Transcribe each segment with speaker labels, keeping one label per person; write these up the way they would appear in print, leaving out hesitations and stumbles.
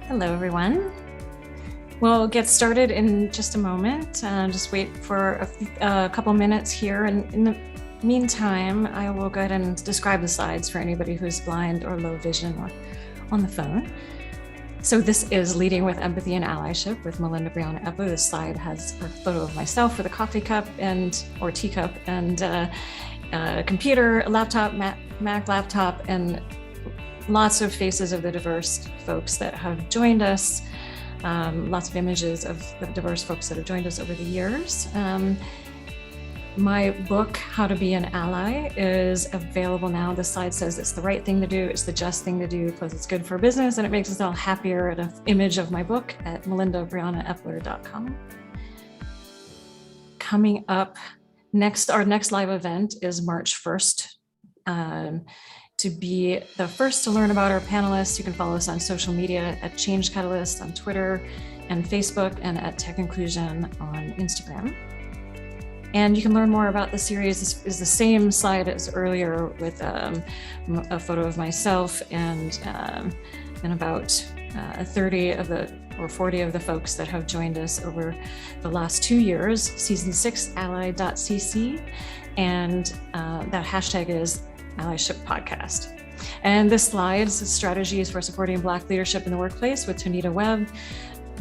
Speaker 1: Hello, everyone. We'll get started in just a moment. Just wait for a couple minutes here. And in the meantime, I will go ahead and describe the slides for anybody who's blind or low vision or on the phone. So this is Leading with Empathy and Allyship with Melinda Brianna Epler. This slide has a photo of myself with a coffee cup or teacup and a computer, a laptop, Mac laptop, and lots of faces of the diverse folks that have joined us, lots of images of the diverse folks that have joined us over the years. My book, How to Be an Ally, is available now. The slide says it's the right thing to do, it's the just thing to do, plus it's good for business, and it makes us all happier at an image of my book at melindabriannaepler.com. Coming up next, our next live event is March 1st. To be the first to learn about our panelists, you can follow us on social media at Change Catalyst on Twitter and Facebook, and at Tech Inclusion on Instagram. And you can learn more about the series. This is the same slide as earlier with a photo of myself and about 30 of the or 40 of the folks that have joined us over the last 2 years. Season 6, ally.cc, and that hashtag is Allyship Podcast. And this slide's strategies for supporting Black leadership in the workplace with Tonita Webb,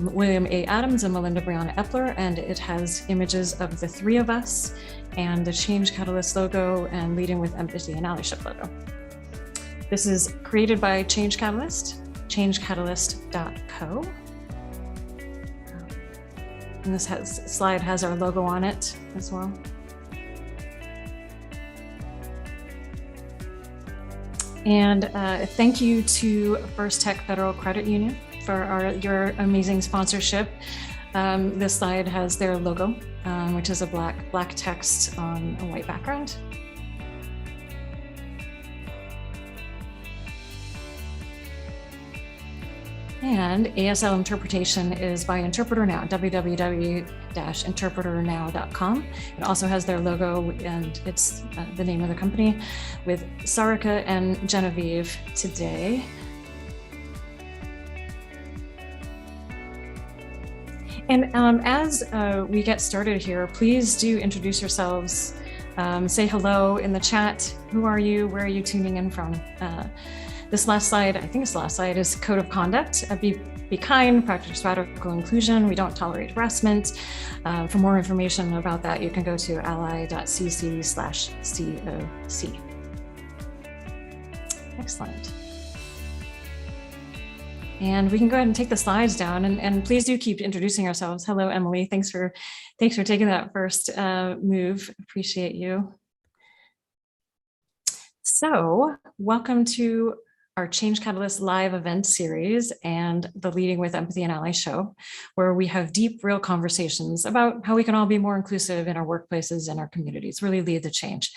Speaker 1: William A. Adams, and Melinda Brianna Epler. And it has images of the three of us and the Change Catalyst logo and Leading with Empathy and Allyship logo. This is created by Change Catalyst, changecatalyst.co. And this slide has our logo on it as well. And thank you to First Tech Federal Credit Union for your amazing sponsorship. This slide has their logo, which is a black text on a white background. And ASL interpretation is by Interpreter Now, www.interpreternow.com. It also has their logo, and it's the name of the company, with Sarika and Genevieve today. And as we get started here, please do introduce yourselves. Say hello in the chat. Who are you? Where are you tuning in from? This last slide, I think it's the last slide, is Code of Conduct. Be kind, practice radical inclusion. We don't tolerate harassment. For more information about that, you can go to ally.cc/COC. Excellent. And we can go ahead and take the slides down, and please do keep introducing ourselves. Hello, Emily. Thanks for taking that first move. Appreciate you. So, welcome to our Change Catalyst live event series and the Leading with Empathy and Ally show, where we have deep, real conversations about how we can all be more inclusive in our workplaces and our communities, really lead the change.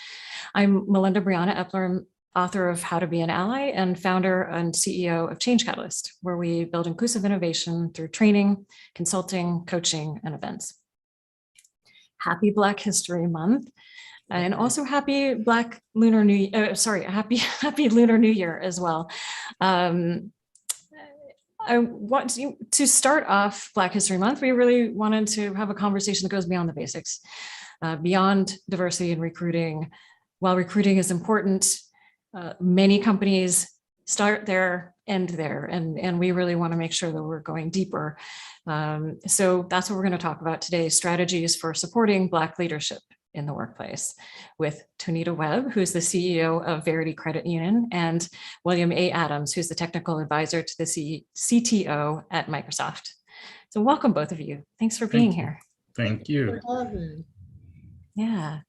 Speaker 1: I'm Melinda Brianna Epler, author of How to Be an Ally and founder and CEO of Change Catalyst, where we build inclusive innovation through training, consulting, coaching, and events. Happy Black History Month. And also happy Black Lunar New happy Lunar New Year as well. I want to start off Black History Month. We really wanted to have a conversation that goes beyond the basics, beyond diversity in recruiting. While recruiting is important, many companies start there, end there, and we really want to make sure that we're going deeper. So that's what we're going to talk about today: strategies for supporting Black leadership in the workplace, with Tonita Webb, who's the CEO of Verity Credit Union, and William A. Adams, who's the technical advisor to the CTO at Microsoft. So welcome, both of you. Thanks for being here.
Speaker 2: Thank you.
Speaker 1: Yeah.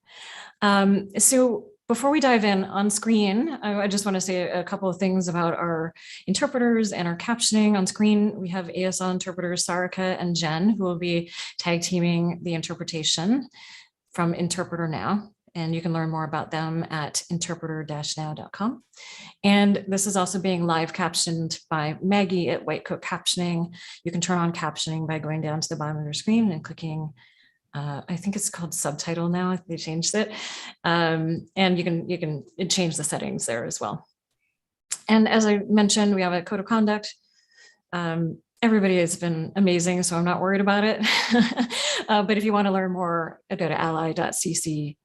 Speaker 1: So before we dive in on screen, I just want to say a couple of things about our interpreters and our captioning. On screen, we have ASL interpreters Sarika and Jen, who will be tag teaming the interpretation from Interpreter Now. And you can learn more about them at interpreter-now.com. And this is also being live captioned by Maggie at White Coat Captioning. You can turn on captioning by going down to the bottom of your screen and clicking I think it's called subtitle now. They changed it, and you can change the settings there as well. And as I mentioned, we have a code of conduct. Everybody has been amazing, so I'm not worried about it. But if you want to learn more, go to ally.cc/COC.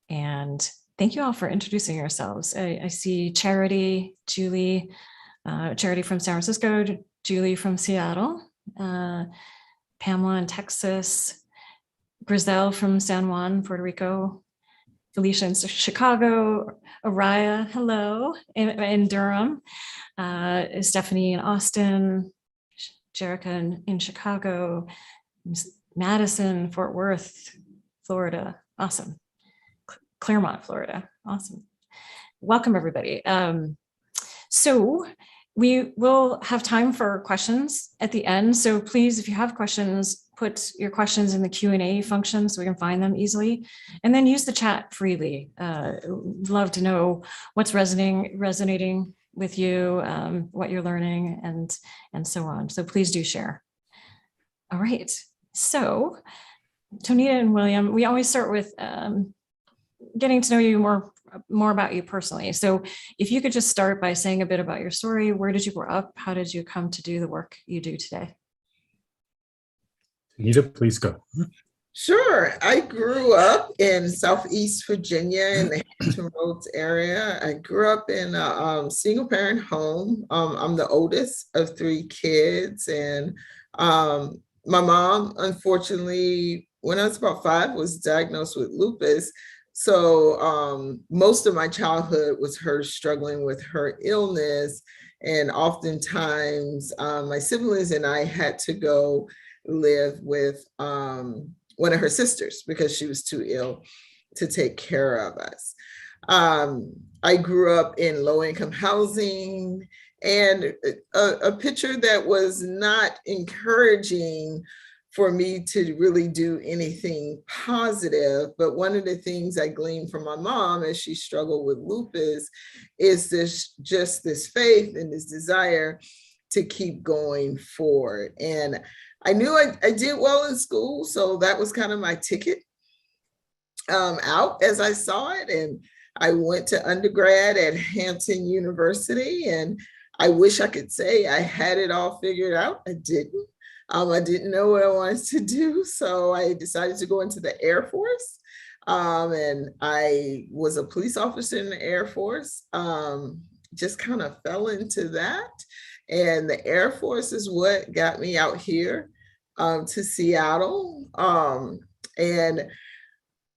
Speaker 1: And thank you all for introducing yourselves. I see Charity, Julie, Charity from San Francisco, Julie from Seattle. Pamela in Texas, Grizel from San Juan, Puerto Rico, Felicia in Chicago, Araya, hello, in Durham, Stephanie in Austin, Jerica in Chicago, Madison, Fort Worth, Florida, awesome. Claremont, Florida, awesome. Welcome, everybody. So we will have time for questions at the end. So please, if you have questions, put your questions in the Q&A function so we can find them easily. And then use the chat freely. Love to know what's resonating with you, what you're learning, and so on. So please do share. All right. So Tonita and William, we always start with getting to know you more about you personally. So if you could just start by saying a bit about your story, where did you grow up? How did you come to do the work you do today?
Speaker 2: Anita, please go.
Speaker 3: Sure. I grew up in Southeast Virginia in the Hampton Roads area. I grew up in a single parent home. I'm the oldest of 3 kids. And my mom, unfortunately, when I was about 5, was diagnosed with lupus. So most of my childhood was her struggling with her illness. And oftentimes my siblings and I had to go live with one of her sisters because she was too ill to take care of us. I grew up in low-income housing, and a picture that was not encouraging for me to really do anything positive. But one of the things I gleaned from my mom as she struggled with lupus is this faith and this desire to keep going forward. And I knew I did well in school, so that was kind of my ticket out as I saw it. And I went to undergrad at Hampton University, and I wish I could say I had it all figured out. I didn't. I didn't know what I wanted to do, so I decided to go into the Air Force. And I was a police officer in the Air Force, just kind of fell into that. And the Air Force is what got me out here to Seattle. And,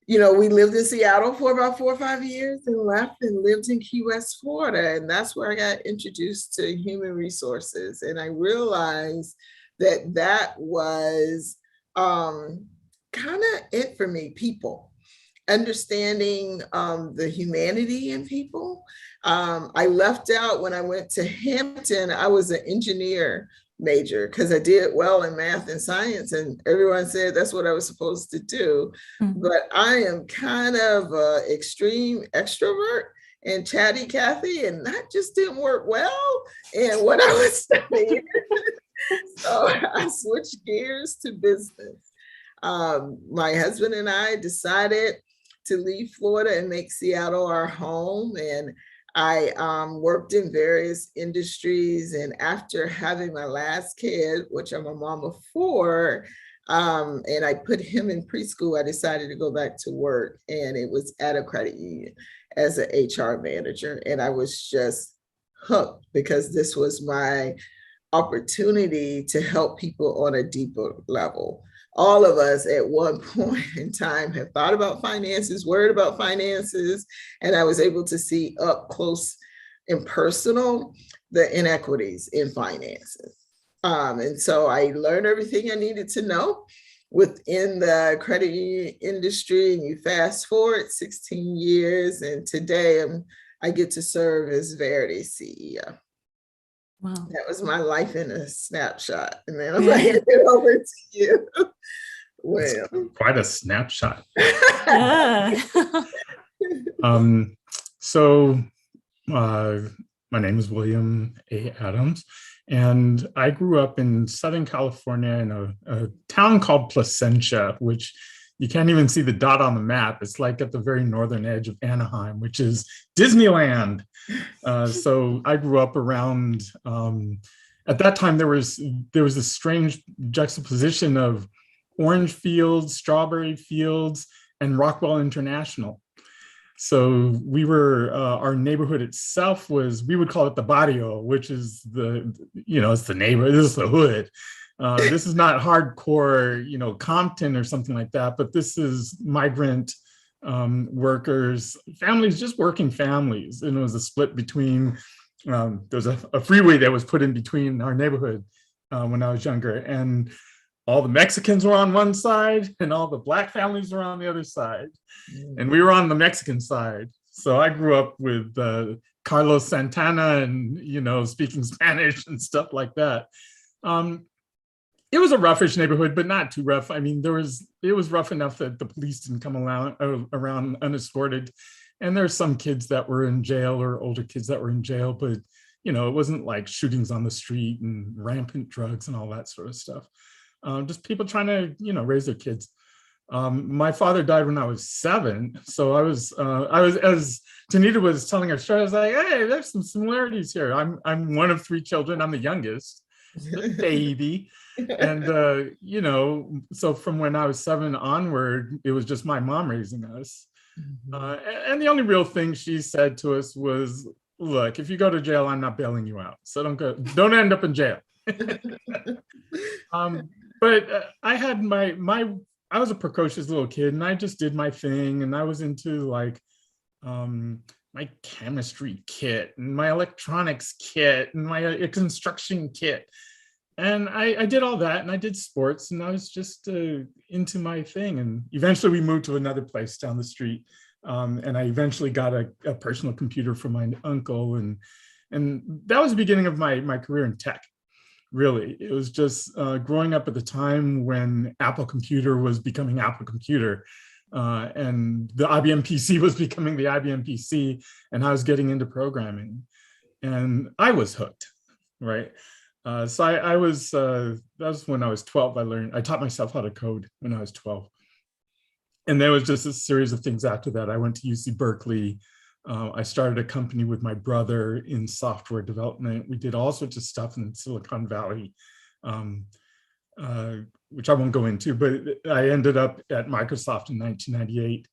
Speaker 3: you know, we lived in Seattle for about 4 or 5 years and left and lived in Key West, Florida. And that's where I got introduced to human resources. And I realized that was kind of it for me, people. Understanding the humanity in people. I left out when I went to Hampton, I was an engineer major because I did well in math and science, and everyone said that's what I was supposed to do. Mm-hmm. But I am kind of an extreme extrovert and chatty Cathy, and that just didn't work well in what I was studying. So I switched gears to business. My husband and I decided to leave Florida and make Seattle our home. And I worked in various industries. And after having my last kid, which I'm a mom of 4, and I put him in preschool, I decided to go back to work. And it was at a credit union as an HR manager. And I was just hooked because this was my opportunity to help people on a deeper level. All of us at one point in time have thought about finances, worried about finances, and I was able to see up close and personal the inequities in finances. And so I learned everything I needed to know within the credit union industry, and you fast forward 16 years, and today I get to serve as Verity's CEO.
Speaker 1: Wow.
Speaker 3: That was my life in a snapshot. And then I'm going to hand it over to you. Well,
Speaker 2: quite a snapshot.
Speaker 1: Yeah.
Speaker 2: So my name is William A. Adams, and I grew up in Southern California in a town called Placentia, which you can't even see the dot on the map. It's like at the very northern edge of Anaheim, which is Disneyland. So I grew up around, at that time, there was a strange juxtaposition of orange fields, strawberry fields, and Rockwell International. So we were, our neighborhood itself was, we would call it the barrio, which is it's the neighborhood, this is the hood. This is not hardcore, Compton or something like that, but this is migrant workers, families, just working families. And it was a split between, there was a freeway that was put in between our neighborhood when I was younger. And all the Mexicans were on one side and all the Black families were on the other side. And we were on the Mexican side. So I grew up with Carlos Santana and, speaking Spanish and stuff like that. It was a roughish neighborhood, but not too rough. I mean, it was rough enough that the police didn't come around unescorted. And there's some kids that were in jail or older kids that were in jail, but, it wasn't like shootings on the street and rampant drugs and all that sort of stuff. Just people trying to, raise their kids. My father died when I was 7. So I was, as Tanita was telling her story, I was like, hey, there's some similarities here. I'm one of 3 children. I'm the youngest, the baby. And, so from when I was 7 onward, it was just my mom raising us. And the only real thing she said to us was, look, if you go to jail, I'm not bailing you out. So don't end up in jail. But I had I was a precocious little kid, and I just did my thing, and I was into like my chemistry kit and my electronics kit and my construction kit. And I did all that, and I did sports, and I was just into my thing. And eventually we moved to another place down the street. And I eventually got a personal computer from my uncle. And that was the beginning of my career in tech. Really, it was just growing up at the time when Apple Computer was becoming Apple Computer, and the IBM PC was becoming the IBM PC, and I was getting into programming, and I was hooked, right? So I was, that was when I was 12, I taught myself how to code when I was 12. And there was just a series of things after that. I went to UC Berkeley. I started a company with my brother in software development. We did all sorts of stuff in Silicon Valley, which I won't go into, but I ended up at Microsoft in 1998.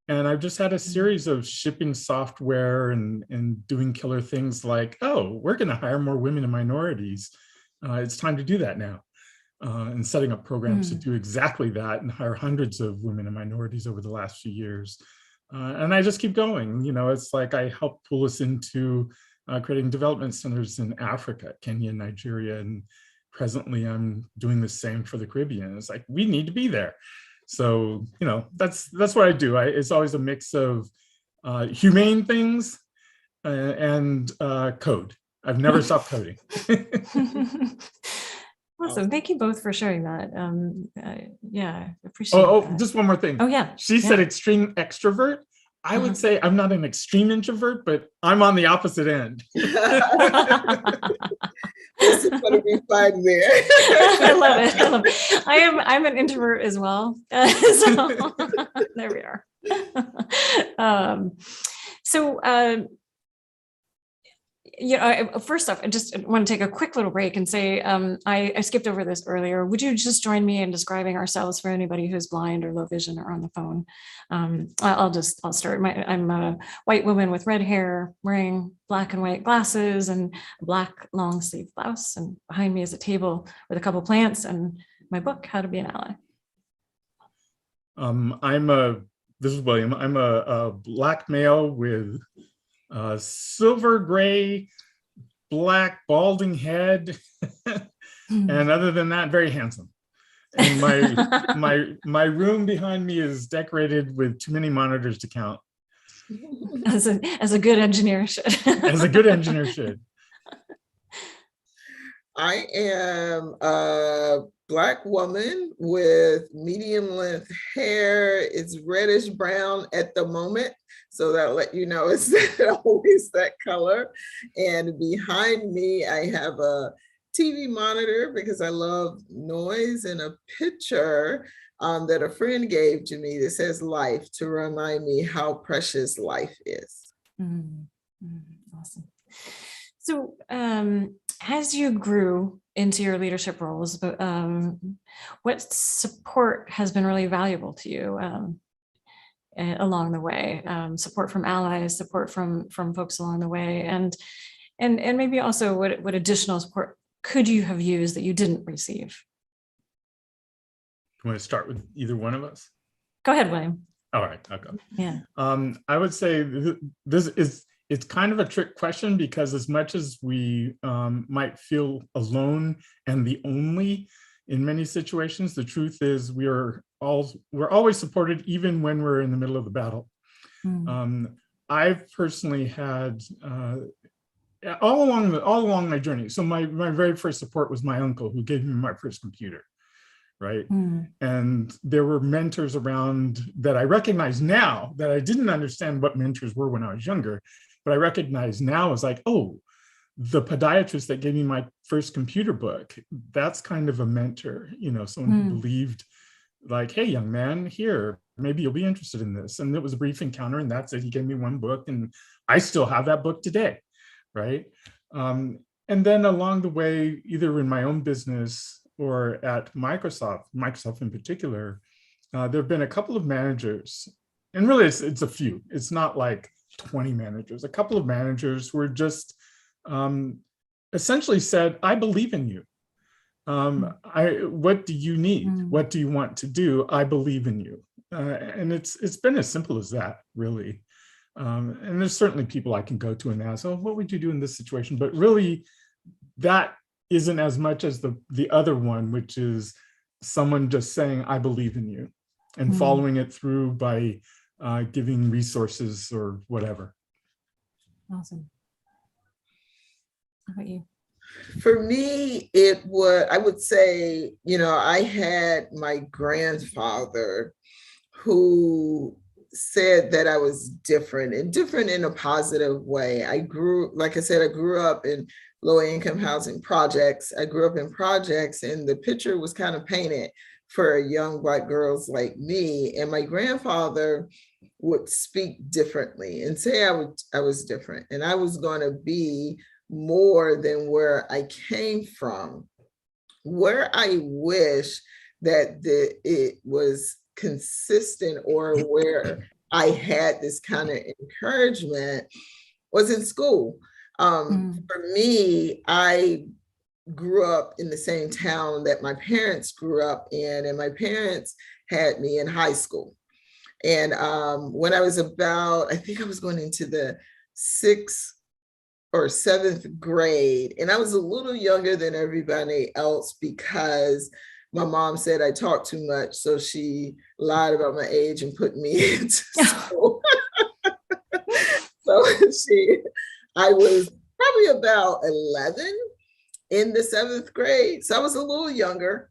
Speaker 2: And I've just had a series of shipping software and doing killer things like, oh, we're going to hire more women and minorities. It's time to do that now. And setting up programs to do exactly that and hire hundreds of women and minorities over the last few years. And I just keep going. It's like I helped pull us into creating development centers in Africa, Kenya, Nigeria, and presently I'm doing the same for the Caribbean. It's like, we need to be there. So, that's what I do. It's always a mix of humane things and code. I've never stopped coding.
Speaker 1: Awesome. Thank you both for sharing that. Yeah, I appreciate that.
Speaker 2: Just one more thing.
Speaker 1: Oh, yeah.
Speaker 2: She said extreme extrovert. I would say I'm not an extreme introvert, but I'm on the opposite end.
Speaker 3: This is going to be fun there.
Speaker 1: I love it. I'm an introvert as well. So there we are. First off, I just want to take a quick little break and say, I skipped over this earlier. Would you just join me in describing ourselves for anybody who's blind or low vision or on the phone? I'll start. I'm a white woman with red hair, wearing black and white glasses and a black long sleeve blouse. And behind me is a table with a couple plants and my book, How to Be an Ally.
Speaker 2: This is William. I'm a black male with silver gray, black balding head. And other than that, very handsome. And my room behind me is decorated with too many monitors to count.
Speaker 1: As a good engineer should.
Speaker 2: As a good engineer should.
Speaker 3: I am a Black woman with medium length hair. It's reddish brown at the moment, so that'll let you know it's not always that color. And behind me, I have a TV monitor because I love noise, and a picture that a friend gave to me that says life, to remind me how precious life is.
Speaker 1: Awesome. So as you grew into your leadership roles, what support has been really valuable to you along the way? Support from allies, support from folks along the way, and maybe also what additional support could you have used that you didn't receive?
Speaker 2: You want to start with either one of us?
Speaker 1: Go ahead, William.
Speaker 2: All right, I'll go.
Speaker 1: Yeah.
Speaker 2: I would say it's kind of a trick question, because as much as we might feel alone and the only in many situations, the truth is we're always supported, even when we're in the middle of the battle. I've personally had all along my journey. So my very first support was my uncle, who gave me my first computer. Right. And there were mentors around that I recognize now, that I didn't understand what mentors were when I was younger, but I recognize now as like, oh, the podiatrist that gave me my first computer book, that's kind of a mentor, someone who believed like, hey, young man, here, maybe you'll be interested in this. And it was a brief encounter, and that's it. He gave me one book, and I still have that book today. Right. And then along the way, either in my own business or at Microsoft in particular, there have been a couple of managers, and really it's a few. It's not like 20 managers, a couple of managers who were just essentially said, I believe in you. What do you need? What do you want to do? I believe in you. And it's been as simple as that, really. And there's certainly people I can go to and ask, oh, what would you do in this situation? But really, that isn't as much as the other one, which is someone just saying, I believe in you, and following it through by giving resources or whatever.
Speaker 1: Awesome. How about you?
Speaker 3: For me, I would say, I had my grandfather who said that I was different in a positive way. Like I said, I grew up in low-income housing projects. I grew up in projects, and the picture was kind of painted for young Black girls like me. And my grandfather would speak differently and say I was different, and I was going to be more than where I came from. Where I wish that it was consistent, or where I had this kind of encouragement, was in school. For me, I grew up in the same town that my parents grew up in, and my parents had me in high school. And when I was I think I was going into the 6th or 7th grade, and I was a little younger than everybody else because my mom said I talked too much, so she lied about my age and put me into school. So I was probably about 11 in the 7th grade. So I was a little younger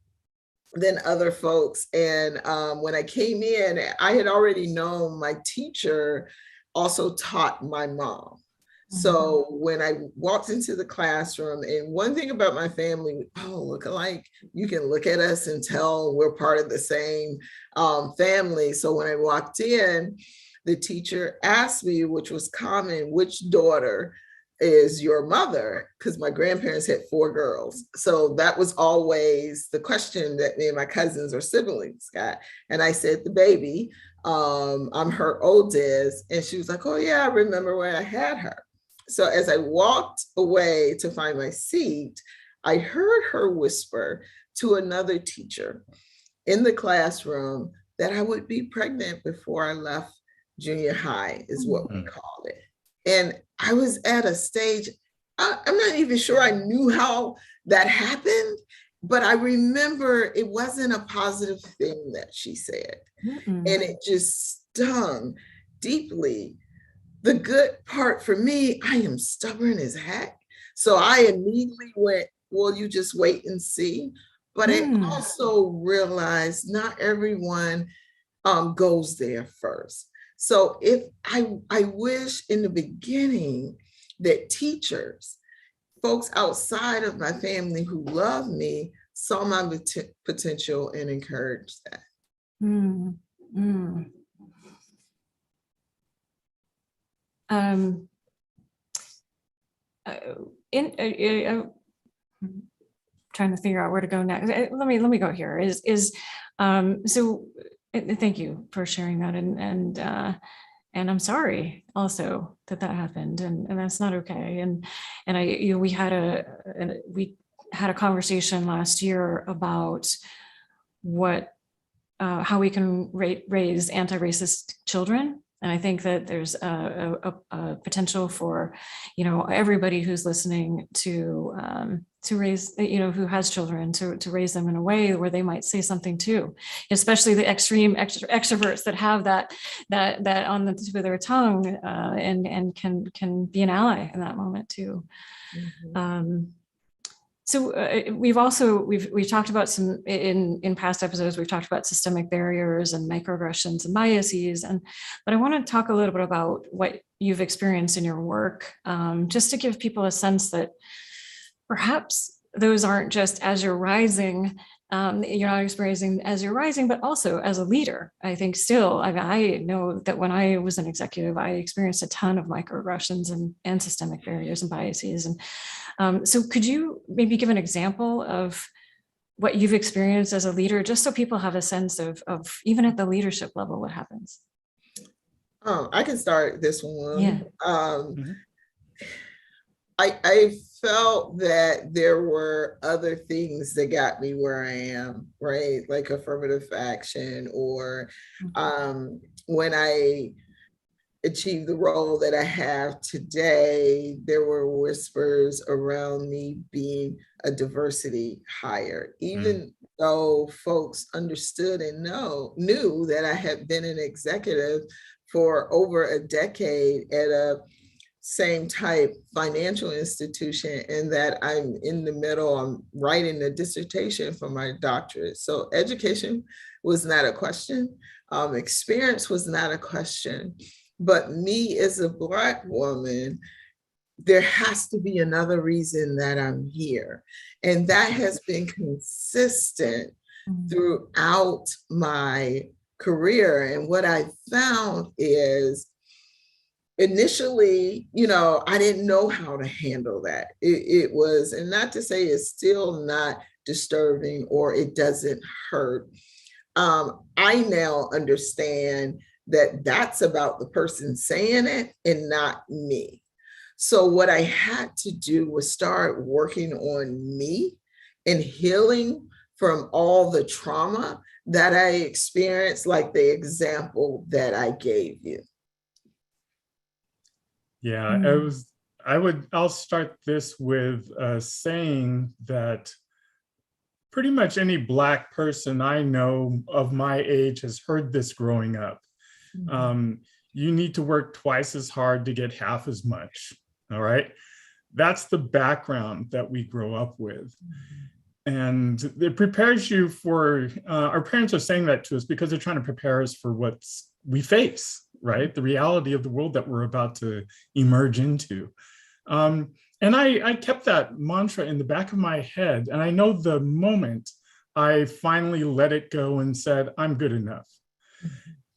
Speaker 3: than other folks. And when I came in, I had already known my teacher also taught my mom. So when I walked into the classroom, and one thing about my family, look alike, you can look at us and tell we're part of the same family. So when I walked in, the teacher asked me, which was common, which daughter is your mother? Because my grandparents had 4 girls. So that was always the question that me and my cousins or siblings got. And I said, the baby, I'm her oldest. And she was like, oh yeah, I remember when I had her. So as I walked away to find my seat, I heard her whisper to another teacher in the classroom that I would be pregnant before I left junior high, is what we called it. And I was at a stage, I'm not even sure I knew how that happened. but I remember it wasn't a positive thing that she said.
Speaker 1: Mm-mm.
Speaker 3: And it just stung deeply. The good part for me, I am stubborn as heck. So I immediately went, well, you just wait and see. But I also realized not everyone goes there first. So if I wish in the beginning that teachers, folks outside of my family who love me, saw my potential and encouraged that.
Speaker 1: Mm, mm. Trying to figure out where to go next. Let me go here. So thank you for sharing that, and I'm sorry also that happened, and that's not okay. And we had a conversation last year about how we can raise anti-racist children. And I think that there's a potential for, everybody who's listening to raise, who has children, to raise them in a way where they might say something too, especially the extreme extroverts that have that on the tip of their tongue, and can be an ally in that moment too. Mm-hmm. So we've talked about some in past episodes. We've talked about systemic barriers and microaggressions and biases, but I want to talk a little bit about what you've experienced in your work, just to give people a sense that perhaps those aren't just as you're rising. You're not experiencing as you're rising, but also as a leader. I think still, I know that when I was an executive, I experienced a ton of microaggressions and systemic barriers and biases. And so could you maybe give an example of what you've experienced as a leader, just so people have a sense of even at the leadership level, what happens?
Speaker 3: I can start this one.
Speaker 1: Yeah.
Speaker 3: I felt that there were other things that got me where I am, right? Like affirmative action, or when I achieved the role that I have today, there were whispers around me being a diversity hire, even though folks understood and knew that I had been an executive for over a decade at a same type financial institution, and that I'm in the middle, I'm writing a dissertation for my doctorate. So education was not a question. Experience was not a question. But me as a Black woman, there has to be another reason that I'm here. And that has been consistent throughout my career. And what I found is, initially, I didn't know how to handle that. It was, and not to say it's still not disturbing or it doesn't hurt. I now understand that that's about the person saying it and not me. So what I had to do was start working on me and healing from all the trauma that I experienced, like the example that I gave you.
Speaker 2: Yeah, I'll start this with saying that pretty much any Black person I know of my age has heard this growing up. You need to work twice as hard to get half as much. All right. That's the background that we grow up with. And it prepares you for, our parents are saying that to us because they're trying to prepare us for what we face, right? The reality of the world that we're about to emerge into. And I kept that mantra in the back of my head. And I know the moment I finally let it go and said, I'm good enough.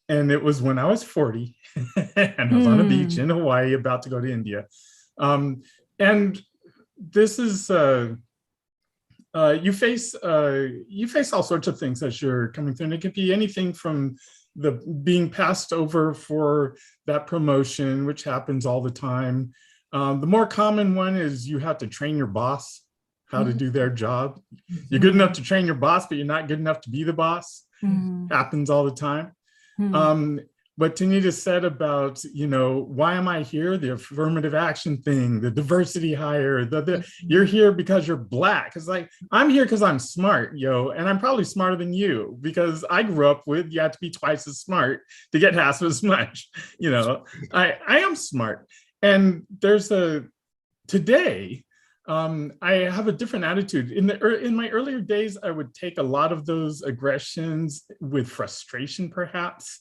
Speaker 2: And it was when I was 40 and I was on a beach in Hawaii about to go to India. And this is, you face all sorts of things as you're coming through. And it could be anything from the being passed over for that promotion, which happens all the time. The more common one is you have to train your boss how to do their job. You're good enough to train your boss, but you're not good enough to be the boss. Happens all the time. what Tanita said about, why am I here? The affirmative action thing, the diversity hire, you're here because you're Black. It's like, I'm here because I'm smart, and I'm probably smarter than you because I grew up with, you have to be twice as smart to get half as much. I am smart. And today, I have a different attitude. In my earlier days, I would take a lot of those aggressions with frustration, perhaps.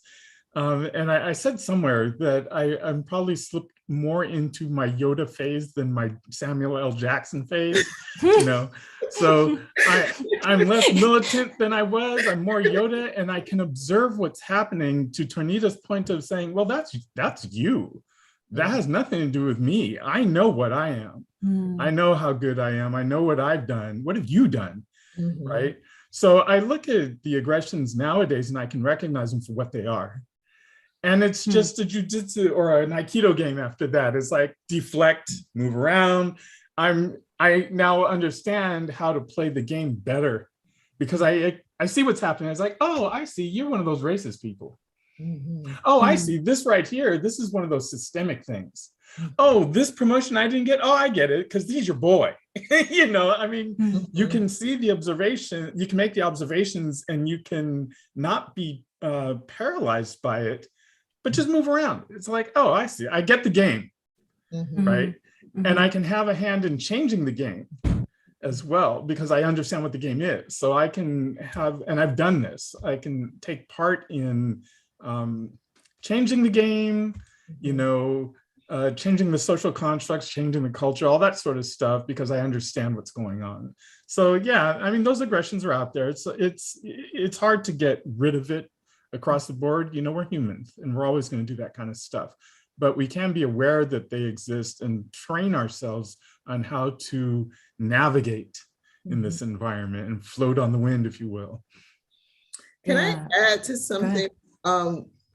Speaker 2: And I said somewhere that I'm probably slipped more into my Yoda phase than my Samuel L. Jackson phase, So I'm less militant than I was. I'm more Yoda, and I can observe what's happening. To Tornita's point of saying, well, that's you. That has nothing to do with me. I know what I am. I know how good I am. I know what I've done. What have you done? Right? So I look at the aggressions nowadays and I can recognize them for what they are. And it's just a jujitsu or an Aikido game after that. It's like deflect, move around. I now understand how to play the game better because I see what's happening. It's like, oh, I see, you're one of those racist people. Oh, I see, this right here, this is one of those systemic things. Oh, this promotion I didn't get, oh, I get it, because he's your boy. You can see the observation, you can make the observations, and you can not be paralyzed by it, but just move around. It's like, oh, I see, I get the game, right? And I can have a hand in changing the game as well, because I understand what the game is. So I can have, and I've done this, I can take part in changing the game, changing the social constructs, changing the culture, all that sort of stuff, because I understand what's going on. So yeah, those aggressions are out there. It's hard to get rid of it across the board. We're humans and we're always going to do that kind of stuff, but we can be aware that they exist and train ourselves on how to navigate in this environment and float on the wind, if you will.
Speaker 3: Can I add to something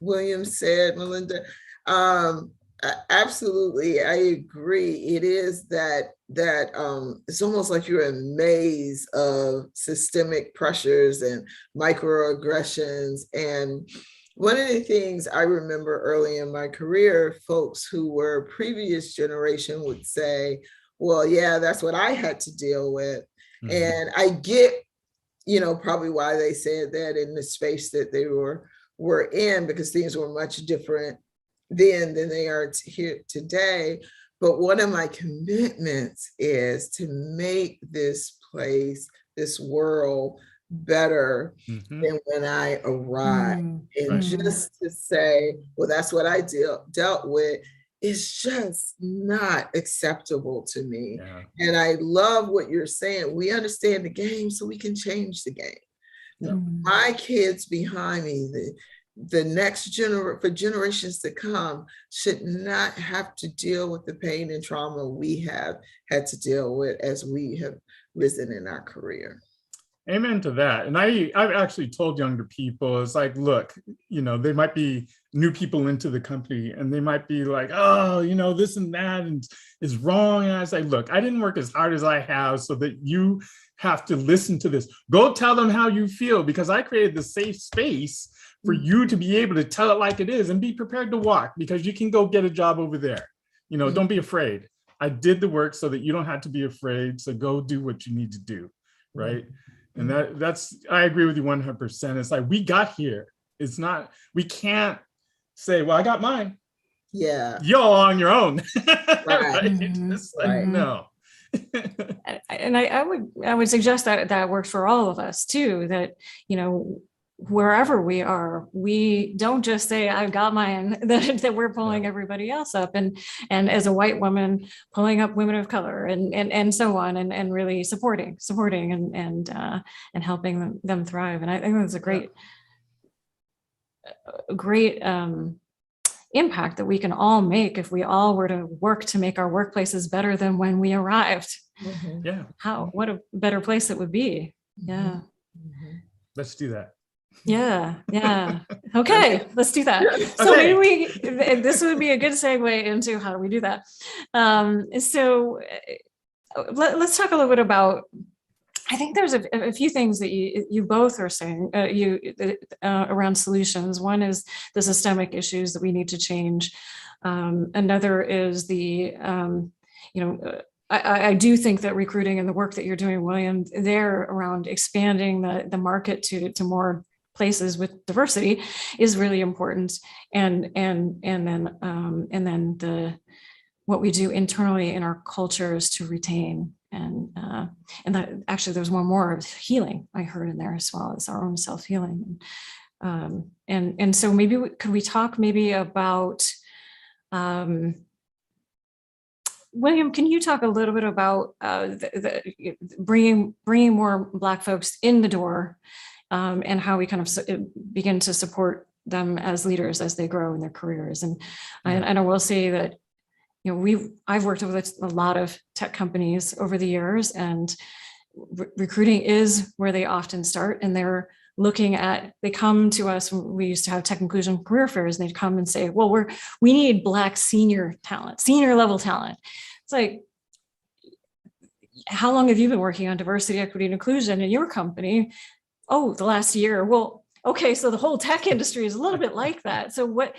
Speaker 3: William said, Melinda? Absolutely, I agree. It is that it's almost like you're in a maze of systemic pressures and microaggressions. And one of the things I remember early in my career, folks who were previous generation would say, well, yeah, that's what I had to deal with. And I get, probably why they said that in the space that they were in, because things were much different then than they are here today. But one of my commitments is to make this place, this world, better than when I arrived. And just to say, well, that's what I dealt with, is just not acceptable to me. And I love what you're saying. We understand the game so we can change the game. My kids behind me, the next for generations to come, should not have to deal with the pain and trauma we have had to deal with as we have risen in our career.
Speaker 2: Amen to that. And I've actually told younger people, it's like, look, they might be new people into the company and they might be like, oh, this and that and is wrong. And I say, look, I didn't work as hard as I have so that you have to listen to this. Go tell them how you feel, because I created the safe space for you to be able to tell it like it is and be prepared to walk, because you can go get a job over there. Don't be afraid. I did the work so that you don't have to be afraid. So go do what you need to do. Right. And that's, I agree with you 100%. It's like, we got here. It's not, we can't say, well, I got mine.
Speaker 3: Yeah.
Speaker 2: You're all on your own.
Speaker 3: Right.
Speaker 2: It's like, no.
Speaker 1: And I would suggest that works for all of us too, that, wherever we are, we don't just say, I've got mine, that we're pulling everybody else up, and as a white woman, pulling up women of color and so on, and really supporting and helping them thrive. And I think that's a great impact that we can all make if we all were to work to make our workplaces better than when we arrived.
Speaker 2: Yeah.
Speaker 1: What a better place it would be. Yeah.
Speaker 2: Let's do that.
Speaker 1: Yeah. Okay, let's do that. So maybe this would be a good segue into how do we do that. So let's talk a little bit about I think there's a few things that you both are saying around solutions. One is the systemic issues that we need to change. Another is I do think that recruiting and the work that you're doing, William, there around expanding the market to more places with diversity is really important. And then what we do internally in our cultures to retain. And that actually there's one more of healing I heard in there as well as our own self-healing. And so maybe could we talk maybe about, William, can you talk a little bit about bringing more Black folks in the door and how we kind of begin to support them as leaders as they grow in their careers? And I will say that, I've worked with a lot of tech companies over the years, and recruiting is where they often start. And they come to us. We used to have tech inclusion career fairs, and they'd come and say, well, we need Black senior level talent. It's like, how long have you been working on diversity, equity, and inclusion in your company? Oh, the last year. Well, okay, so the whole tech industry is a little bit like that. So what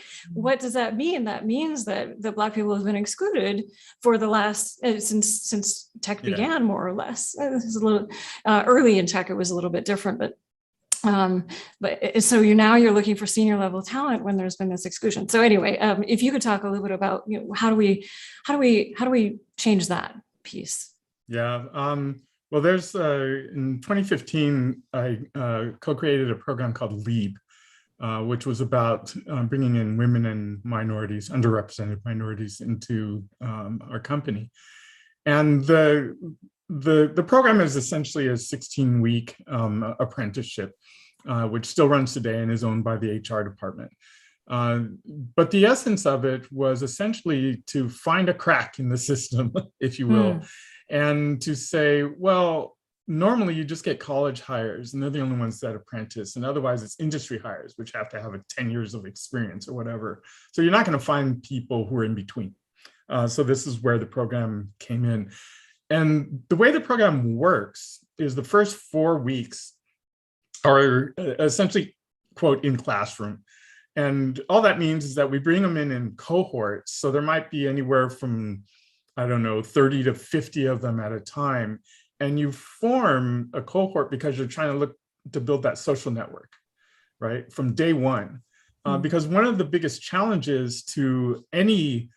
Speaker 1: does that mean? That means that the Black people have been excluded for the last since tech began, more or less. This is a little early in tech. It was a little bit different, but so you're looking for senior level talent when there's been this exclusion. So anyway, if you could talk a little bit about how do we change that piece?
Speaker 2: Yeah. Well, there's in 2015, I co-created a program called LEAD, which was about bringing in women and minorities, underrepresented minorities, into our company. And the program is essentially a 16-week apprenticeship, which still runs today and is owned by the HR department. But the essence of it was essentially to find a crack in the system, if you will. And to say, well, normally you just get college hires and they're the only ones that apprentice, and otherwise it's industry hires, which have to have 10 years of experience or whatever. So you're not going to find people who are in between. So this is where the program came in. And the way the program works is the first 4 weeks are essentially, quote, in classroom. And all that means is that we bring them in cohorts. So there might be anywhere from, 30 to 50 of them at a time. And you form a cohort because you're trying to build that social network, right? From day one. Because one of the biggest challenges to any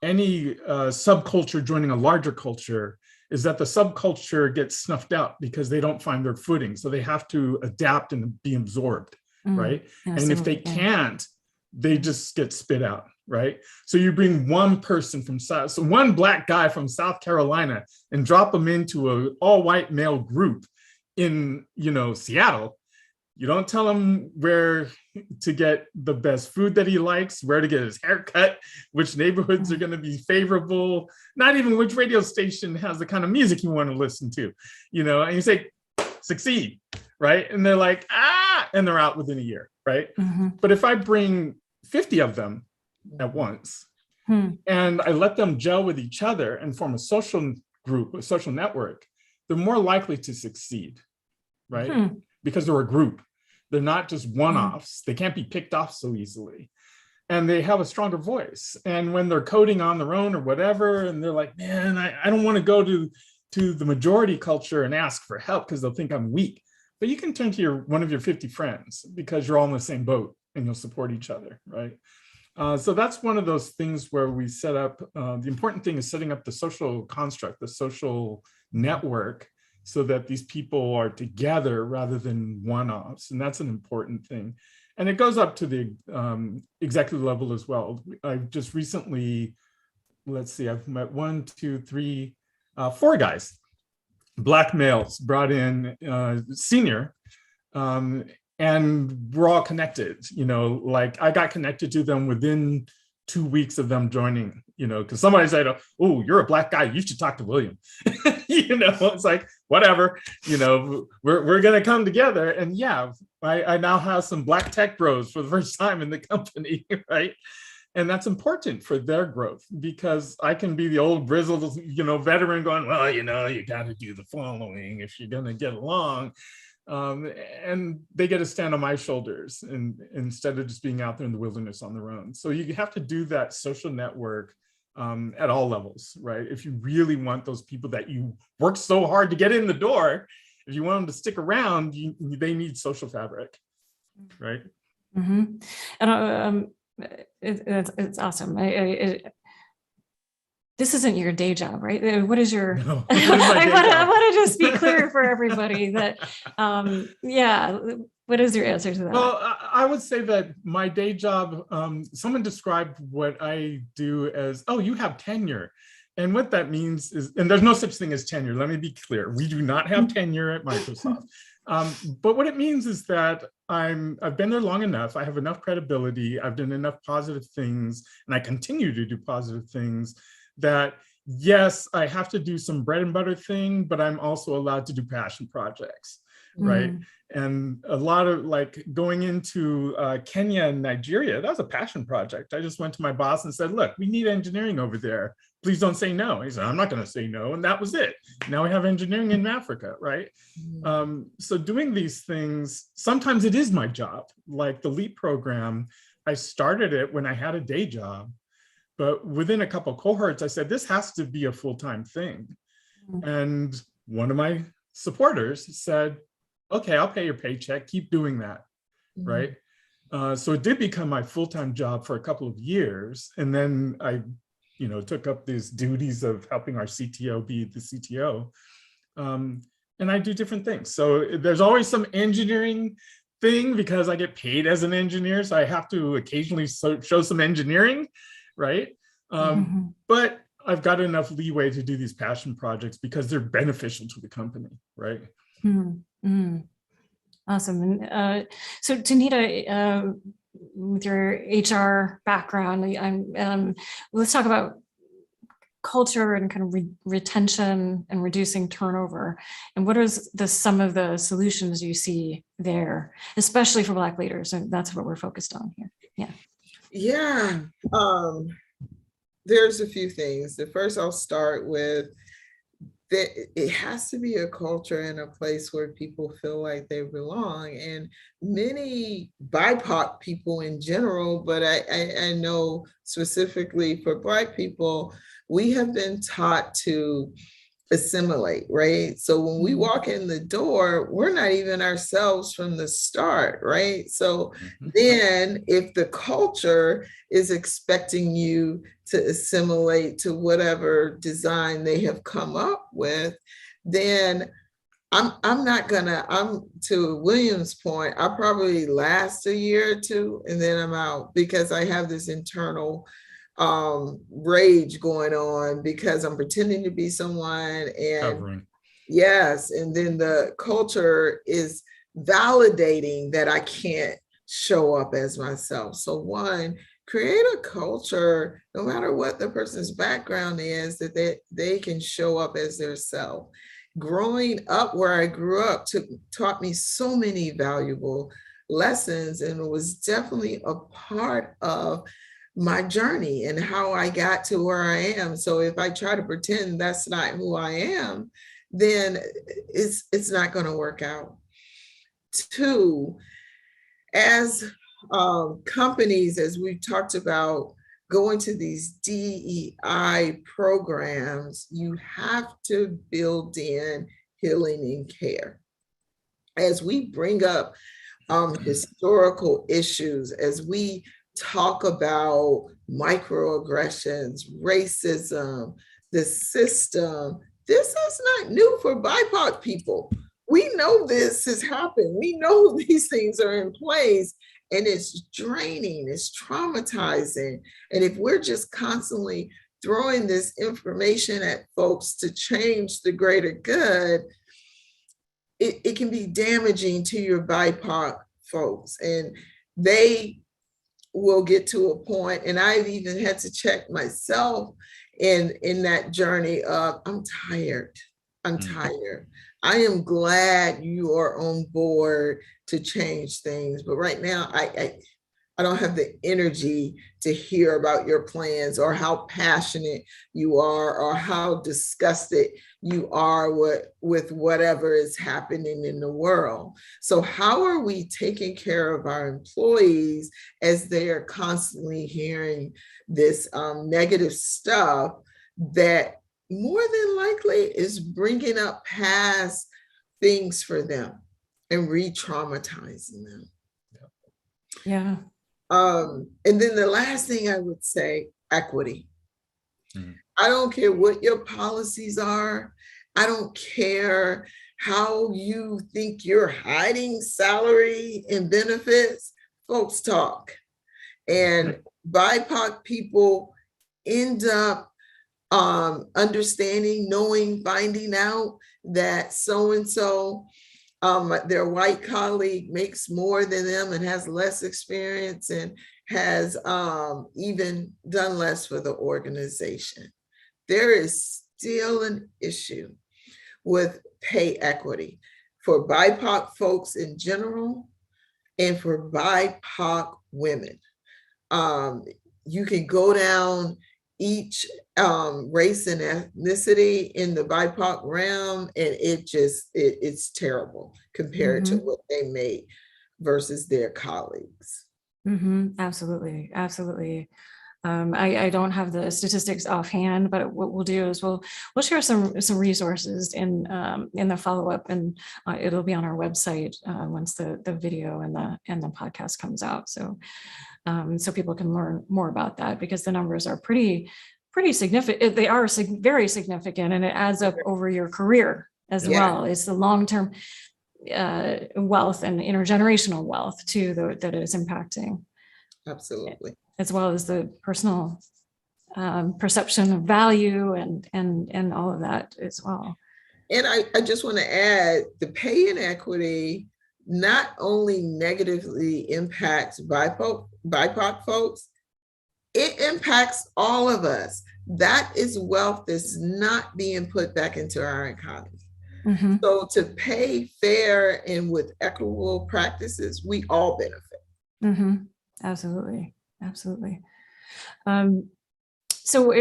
Speaker 2: subculture joining a larger culture is that the subculture gets snuffed out because they don't find their footing. So they have to adapt and be absorbed, right? And if they can't, they just get spit out, right? So you bring one person one Black guy from South Carolina and drop them into an all-white male group in, Seattle. You don't tell him where to get the best food that he likes, where to get his hair cut, which neighborhoods are going to be favorable, not even which radio station has the kind of music you want to listen to, and you say, succeed, right? And they're like, and they're out within a year, right? But if I bring 50 of them at once and I let them gel with each other and form a social group, a social network, they're more likely to succeed, right? Because they're a group. They're not just one-offs. They can't be picked off so easily. And they have a stronger voice. And when they're coding on their own or whatever, and they're like, man, I don't want to go to the majority culture and ask for help because they'll think I'm weak. But you can turn to one of your 50 friends because you're all in the same boat and you'll support each other, right? So that's one of those things where we set up, the important thing is setting up the social construct, the social network, so that these people are together rather than one-offs. And that's an important thing. And it goes up to the executive level as well. I've just recently, I've met 4 guys, Black males brought in senior, and we're all connected, I got connected to them within 2 weeks of them joining, because somebody said, oh, you're a Black guy, you should talk to William. It's like, whatever, we're going to come together. And yeah, I now have some Black tech bros for the first time in the company, right? And that's important for their growth, because I can be the old grizzled, veteran going, well, you got to do the following if you're going to get along. And they get to stand on my shoulders instead of just being out there in the wilderness on their own. So you have to do that social network at all levels, right? If you really want those people that you work so hard to get in the door, if you want them to stick around, they need social fabric, right?
Speaker 1: Mm-hmm. And it's awesome. This isn't your day job, right? What is your?
Speaker 2: No,
Speaker 1: I want to just be clear for everybody that, yeah. What is your answer to that?
Speaker 2: Well, I would say that my day job, someone described what I do as, oh, you have tenure. And what that means is, and there's no such thing as tenure. Let me be clear. We do not have tenure at Microsoft. But what it means is that I've been there long enough. I have enough credibility. I've done enough positive things, and I continue to do positive things that, yes, I have to do some bread and butter thing, but I'm also allowed to do passion projects, right? And a lot of going into Kenya and Nigeria, that was a passion project. I just went to my boss and said, look, we need engineering over there. Please don't say no. He said, I'm not going to say no. And that was it. Now we have engineering in Africa, right? So doing these things, sometimes it is my job. Like the LEAP program, I started it when I had a day job. But within a couple of cohorts, I said, this has to be a full-time thing. And one of my supporters said, okay, I'll pay your paycheck, keep doing that, right? So it did become my full-time job for a couple of years. And then I, took up these duties of helping our CTO be the CTO. And I do different things. So there's always some engineering thing because I get paid as an engineer. So I have to occasionally show some engineering, right? But I've got enough leeway to do these passion projects because they're beneficial to the company, right?
Speaker 1: Awesome. And so Tanita, with your HR background, let's talk about culture and kind of retention and reducing turnover. And what is some of the solutions you see there, especially for Black leaders? And that's what we're focused on here.
Speaker 3: Yeah. There's a few things. The first I'll start with, that it has to be a culture and a place where people feel like they belong. And many BIPOC people in general, but I know specifically for Black people, we have been taught to assimilate, right? So when we walk in the door, we're not even ourselves from the start, right? So then if the culture is expecting you to assimilate to whatever design they have come up with, then I'm to William's point, I'll probably last a year or two and then I'm out because I have this internal rage going on because I'm pretending to be someone and yes, and then the culture is validating that I can't show up as myself. So one, create a culture, no matter what the person's background is, that they can show up as their self. Growing up where I grew up taught me so many valuable lessons, and it was definitely a part of my journey and how I got to where I am. So if I try to pretend that's not who I am, then it's not going to work out. Two, as companies, as we've talked about, going to these DEI programs, you have to build in healing and care. As we bring up historical issues, as we talk about microaggressions, racism, the system, this is not new for BIPOC people. We know this has happened. We know these things are in place, and it's draining, it's traumatizing. And if we're just constantly throwing this information at folks to change the greater good, it can be damaging to your BIPOC folks. And they will get to a point, and I've even had to check myself in that journey of, I'm tired. I am glad you are on board to change things, but right now I I don't have the energy to hear about your plans or how passionate you are or how disgusted you are with whatever is happening in the world. So how are we taking care of our employees as they are constantly hearing this negative stuff that more than likely is bringing up past things for them and re-traumatizing them?
Speaker 1: Yeah.
Speaker 3: And then the last thing I would say, equity.
Speaker 2: Mm.
Speaker 3: I don't care what your policies are. I don't care how you think you're hiding salary and benefits. Folks talk. And BIPOC people end up understanding, knowing, finding out that so-and-so, their white colleague makes more than them and has less experience and has even done less for the organization. There is still an issue with pay equity for BIPOC folks in general and for BIPOC women. You can go down each race and ethnicity in the BIPOC realm, and it's terrible compared to what they make versus their colleagues.
Speaker 1: Absolutely, absolutely. I don't have the statistics offhand, but what we'll do is we'll share some resources in the follow-up, and it'll be on our website once the video and the podcast comes out. So so people can learn more about that, because the numbers are pretty significant. They are very significant, and it adds up over your career as well. It's the long-term wealth and intergenerational wealth too that it is impacting.
Speaker 3: Absolutely.
Speaker 1: As well as the personal perception of value and all of that as well.
Speaker 3: And I just want to add, the pay inequity not only negatively impacts BIPOC folks, it impacts all of us. That is wealth that's not being put back into our economy. So to pay fair and with equitable practices, we all benefit.
Speaker 1: Absolutely, absolutely. So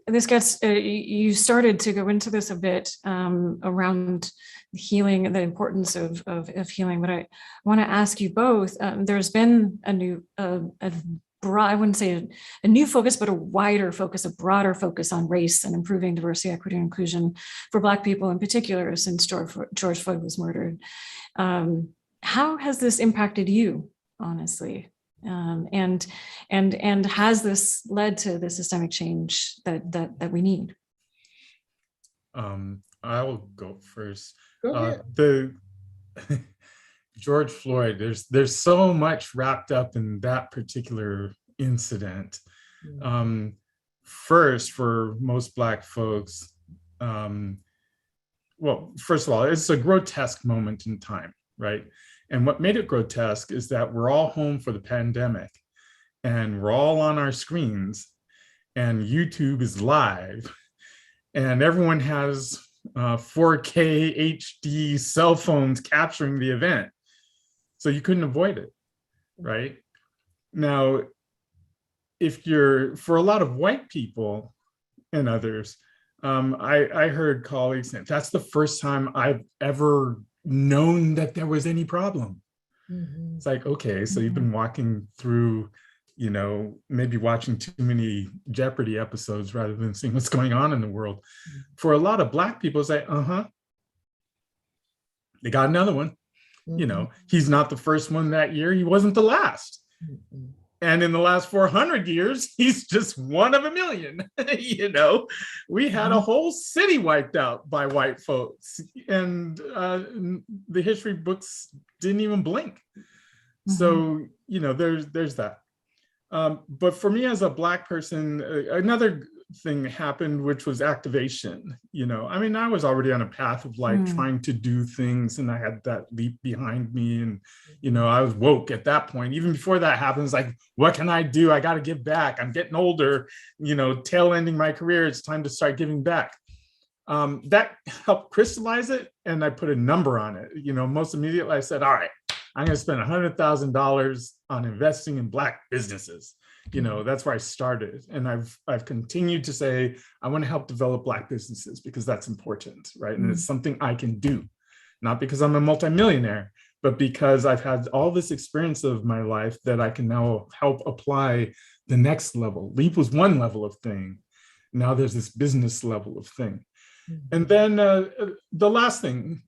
Speaker 1: this gets, you started to go into this a bit around healing and the importance of healing, but I want to ask you both, there's been a new, broad, I wouldn't say a new focus, but a wider focus, a broader focus on race and improving diversity, equity, and inclusion for Black people in particular since George Floyd was murdered. How has this impacted you, honestly? And has this led to the systemic change that we need?
Speaker 2: I will go first.
Speaker 3: Go ahead.
Speaker 2: The George Floyd, there's so much wrapped up in that particular incident. First, for most Black folks, well, first of all, it's a grotesque moment in time, right? And what made it grotesque is that we're all home for the pandemic and we're all on our screens and YouTube is live and everyone has 4K HD cell phones capturing the event. So you couldn't avoid it, right? Now, for a lot of white people and others, I heard colleagues say, that's the first time I've ever known that there was any problem. It's like, okay, so you've been walking through, maybe watching too many Jeopardy episodes rather than seeing what's going on in the world. For a lot of Black people, it's like, they got another one. He's not the first one that year. He wasn't the last. And in the last 400 years, he's just one of a million. We had a whole city wiped out by white folks, and the history books didn't even blink. So, there's that. But for me as a Black person, another thing happened, which was activation. I was already on a path of trying to do things, and I had that leap behind me, and I was woke at that point. Even before that happens, like, what can I do? I got to give back. I'm getting older, tail ending my career. It's time to start giving back. That helped crystallize it, and I put a number on it. Most immediately I said, all right, I'm going to spend $100,000 on investing in Black businesses. That's where I started. And I've continued to say, I want to help develop Black businesses because that's important, right? And it's something I can do, not because I'm a multimillionaire, but because I've had all this experience of my life that I can now help apply the next level. LEAP was one level of thing. Now there's this business level of thing. And then the last thing,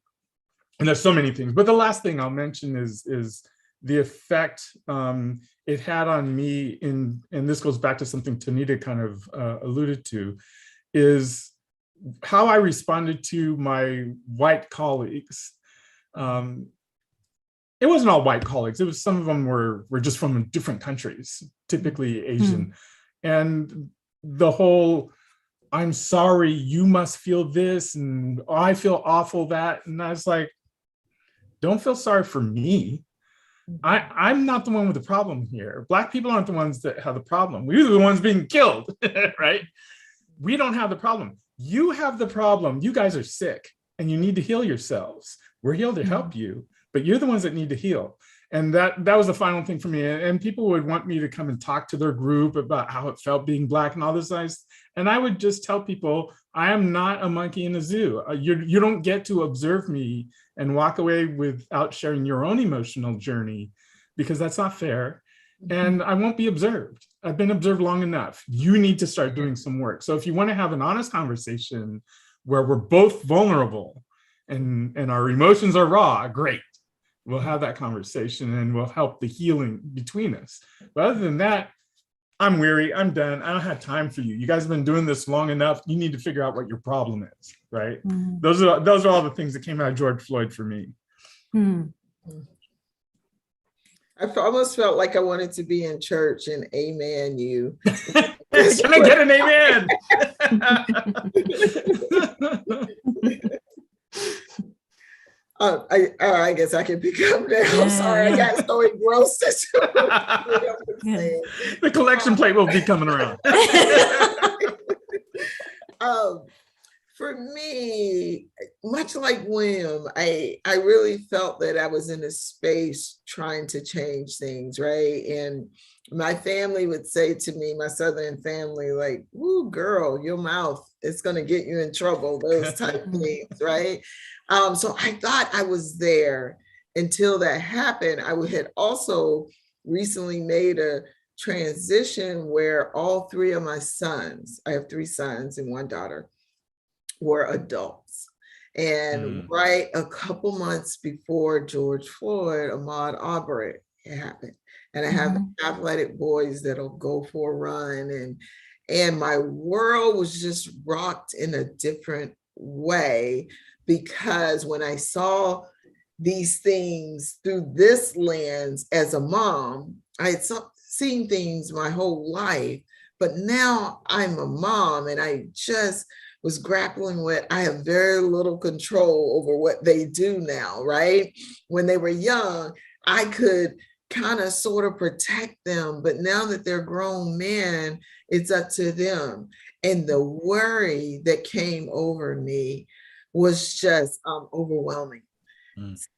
Speaker 2: and there's so many things, but the last thing I'll mention is the effect it had on me and this goes back to something Tanita kind of alluded to, is how I responded to my white colleagues. It wasn't all white colleagues. It was some of them were just from different countries, typically Asian. And the whole, I'm sorry, you must feel this, and I feel awful that. And I was like, don't feel sorry for me. I'm not the one with the problem here. Black people aren't the ones that have the problem. We're the ones being killed, right? We don't have the problem. You have the problem. You guys are sick and you need to heal yourselves. We're here to help you, but you're the ones that need to heal. And that was the final thing for me. And people would want me to come and talk to their group about how it felt being Black and all this nice. And I would just tell people, I am not a monkey in a zoo. You don't get to observe me and walk away without sharing your own emotional journey, because that's not fair. And I won't be observed. I've been observed long enough. You need to start doing some work. So if you want to have an honest conversation where we're both vulnerable and our emotions are raw, great. We'll have that conversation and we'll help the healing between us. But other than that, I'm weary, I'm done. I don't have time for you. You guys have been doing this long enough. You need to figure out what your problem is, right? Those are all the things that came out of George Floyd for me.
Speaker 3: I almost felt like I wanted to be in church and amen you.
Speaker 2: Can I get an amen?
Speaker 3: I guess I can pick up now. I'm sorry, I got so engrossed.
Speaker 2: The collection plate will be coming around.
Speaker 3: For me, much like William, I really felt that I was in a space trying to change things, right? And my family would say to me, my Southern family, like, "Woo, girl, your mouth is going to get you in trouble," those type things, right? So I thought I was there until that happened. I had also recently made a transition where all three of my sons, I have 3 sons and 1 daughter, were adults. And right a couple months before George Floyd, Ahmaud Arbery happened. And I have athletic boys that'll go for a run. And my world was just rocked in a different way, because when I saw these things through this lens as a mom, I had seen things my whole life, but now I'm a mom and I just was grappling with, I have very little control over what they do now, right? When they were young, I could kind of sort of protect them, but now that they're grown men, it's up to them. And the worry that came over me was just overwhelming.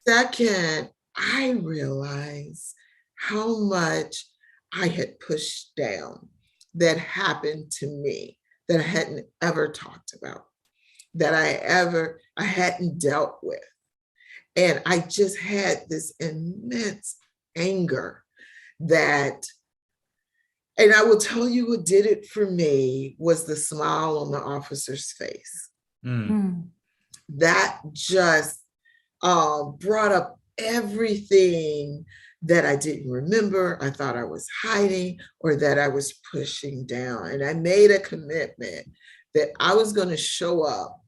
Speaker 3: Second, I realized how much I had pushed down that happened to me, that I hadn't ever talked about, that I hadn't dealt with. And I just had this immense anger that, and I will tell you what did it for me was the smile on the officer's face. That just brought up everything that I didn't remember, I thought I was hiding, or that I was pushing down. And I made a commitment that I was going to show up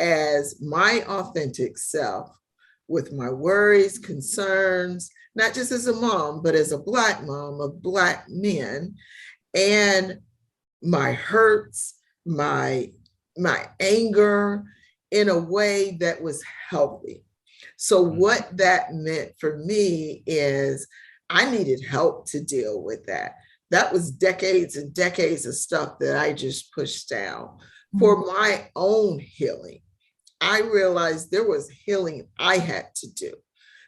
Speaker 3: as my authentic self with my worries, concerns, not just as a mom, but as a Black mom of Black men, and my hurts, my anger, in a way that was healthy. So what that meant for me is I needed help to deal with that. That was decades and decades of stuff that I just pushed down. For my own healing, I realized there was healing I had to do,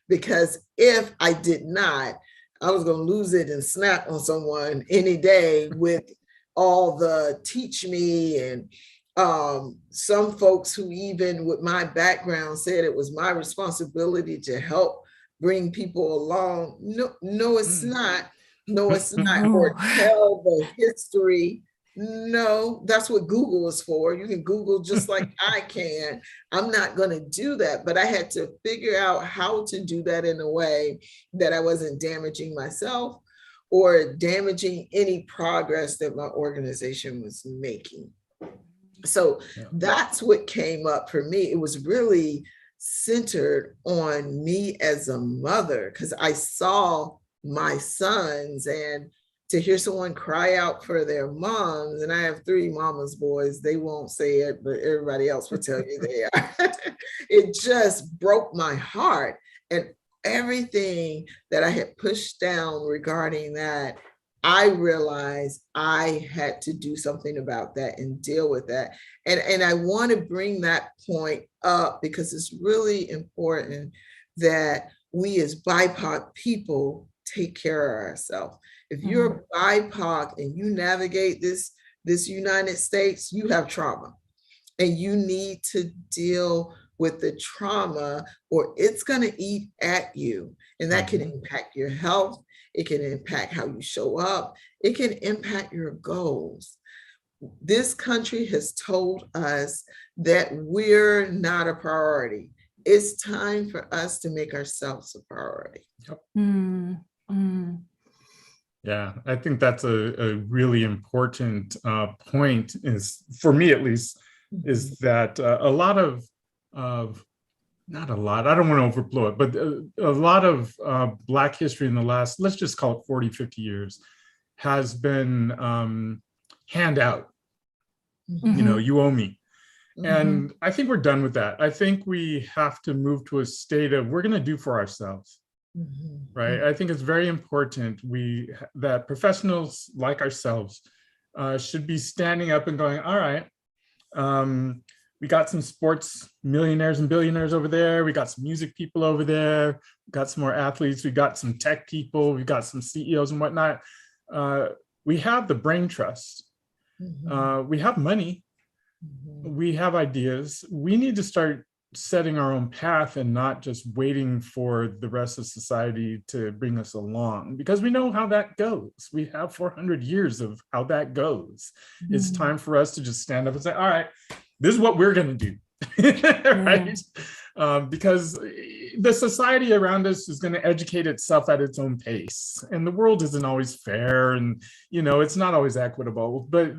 Speaker 3: because if I did not, I was going to lose it and snap on someone any day with all the teach me. And some folks who even with my background said it was my responsibility to help bring people along. No, it's not. No, it's not. Or tell the history. No, that's what Google is for. You can Google just like I can. I'm not going to do that, but I had to figure out how to do that in a way that I wasn't damaging myself or damaging any progress that my organization was making. So that's what came up for me. It was really centered on me as a mother, because I saw my sons, and to hear someone cry out for their moms, and I have 3 mama's boys, they won't say it, but everybody else will tell you they are. It just broke my heart. And everything that I had pushed down regarding that, I realized I had to do something about that and deal with that. And I want to bring that point up because it's really important that we as BIPOC people take care of ourselves. If you're BIPOC and you navigate this United States, you have trauma, and you need to deal with the trauma or it's going to eat at you. And that can impact your health. It can impact how you show up. It can impact your goals. This country has told us that we're not a priority. It's time for us to make ourselves a priority.
Speaker 2: Yep. Yeah, I think that's a really important point, is for me at least, is that a lot of not a lot, I don't want to overblow it, but a lot of Black history in the last, let's just call it 40, 50 years, has been handout. You know, you owe me. And I think we're done with that. I think we have to move to a state of we're going to do for ourselves. Right. I think it's very important that professionals like ourselves should be standing up and going, all right, we got some sports millionaires and billionaires over there. We got some music people over there. We got some more athletes. We got some tech people. We got some CEOs and whatnot. We have the brain trust. We have money. We have ideas. We need to start setting our own path and not just waiting for the rest of society to bring us along, because we know how that goes. We have 400 years of how that goes. It's time for us to just stand up and say, all right, this is what we're going to do. Right? Because the society around us is going to educate itself at its own pace, and the world isn't always fair, and it's not always equitable, but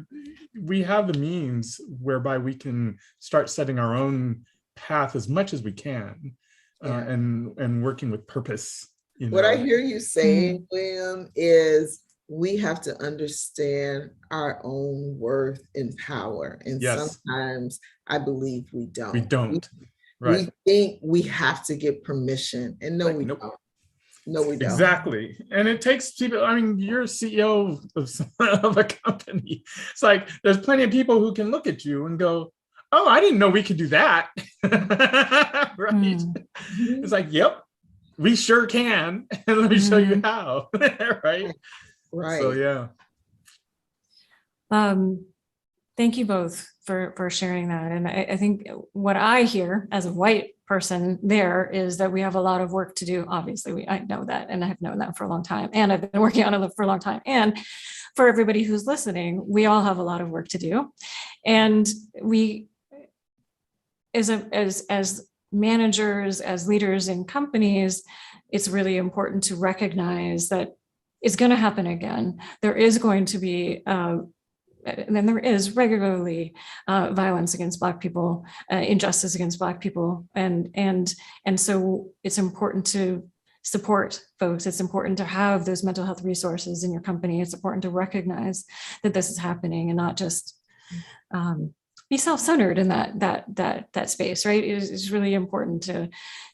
Speaker 2: we have the means whereby we can start setting our own path as much as we can, and working with purpose.
Speaker 3: What I hear you saying, William, is we have to understand our own worth and power. And sometimes I believe we don't.
Speaker 2: We don't. Right.
Speaker 3: We think we have to get permission. And no, we don't. No, we don't.
Speaker 2: Exactly. And it takes people, I mean, you're a CEO of a company. It's like, there's plenty of people who can look at you and go, oh, I didn't know we could do that. Right. It's like, yep, we sure can. And let me show you how. Right.
Speaker 3: Right.
Speaker 2: So, yeah.
Speaker 1: Thank you both for sharing that. And I think what I hear as a white person there is that we have a lot of work to do. Obviously, I know that, and I have known that for a long time, and I've been working on it for a long time. And for everybody who's listening, we all have a lot of work to do. And we, as managers, as leaders in companies, it's really important to recognize that it's going to happen again. There is going to be and then there is regularly violence against Black people, injustice against Black people, and so it's important to support folks. It's important to have those mental health resources in your company. It's important to recognize that this is happening and not just be self-centered in that space. Right? It's really important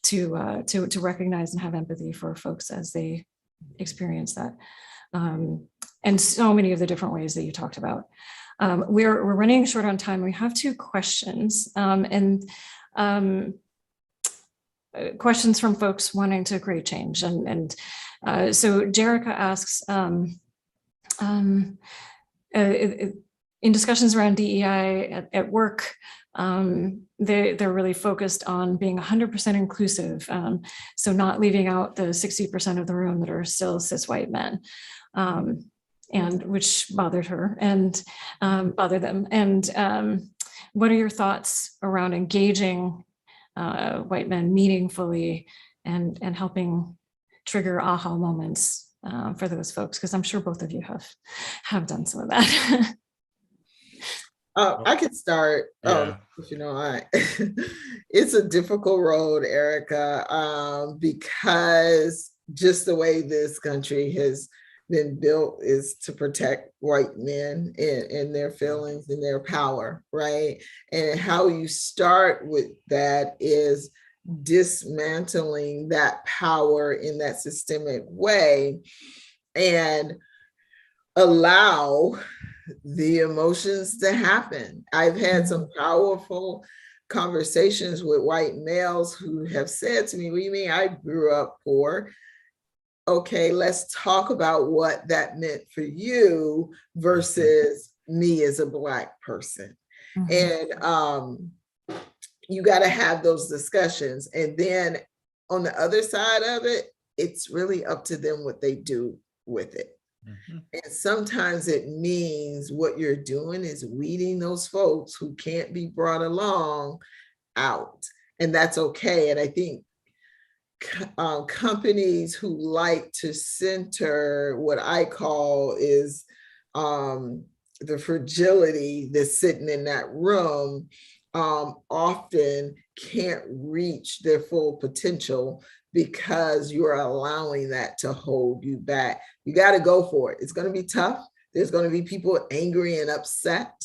Speaker 1: to recognize and have empathy for folks as they experience that. And so many of the different ways that you talked about. We're running short on time. We have 2 questions. questions from folks wanting to create change. So Jerica asks, in discussions around DEI at work, they're really focused on being 100% inclusive. So not leaving out the 60% of the room that are still cis white men, and which bothered her and bothered them. And what are your thoughts around engaging white men meaningfully and helping trigger aha moments for those folks? Because I'm sure both of you have done some of that.
Speaker 3: I could start, if you know, it's a difficult road, Erica, because just the way this country has been built is to protect white men and their feelings and their power, right? And how you start with that is dismantling that power in that systemic way and allow the emotions to happen. I've had some powerful conversations with white males who have said to me, what do you mean I grew up poor? Okay, let's talk about what that meant for you versus me as a Black person. And you got to have those discussions. And then on the other side of it, it's really up to them what they do with it. And sometimes it means what you're doing is weeding those folks who can't be brought along out. And that's okay. And I think companies who like to center what I call is the fragility that's sitting in that room often can't reach their full potential because you're allowing that to hold you back. You got to go for it. It's going to be tough. There's going to be people angry and upset,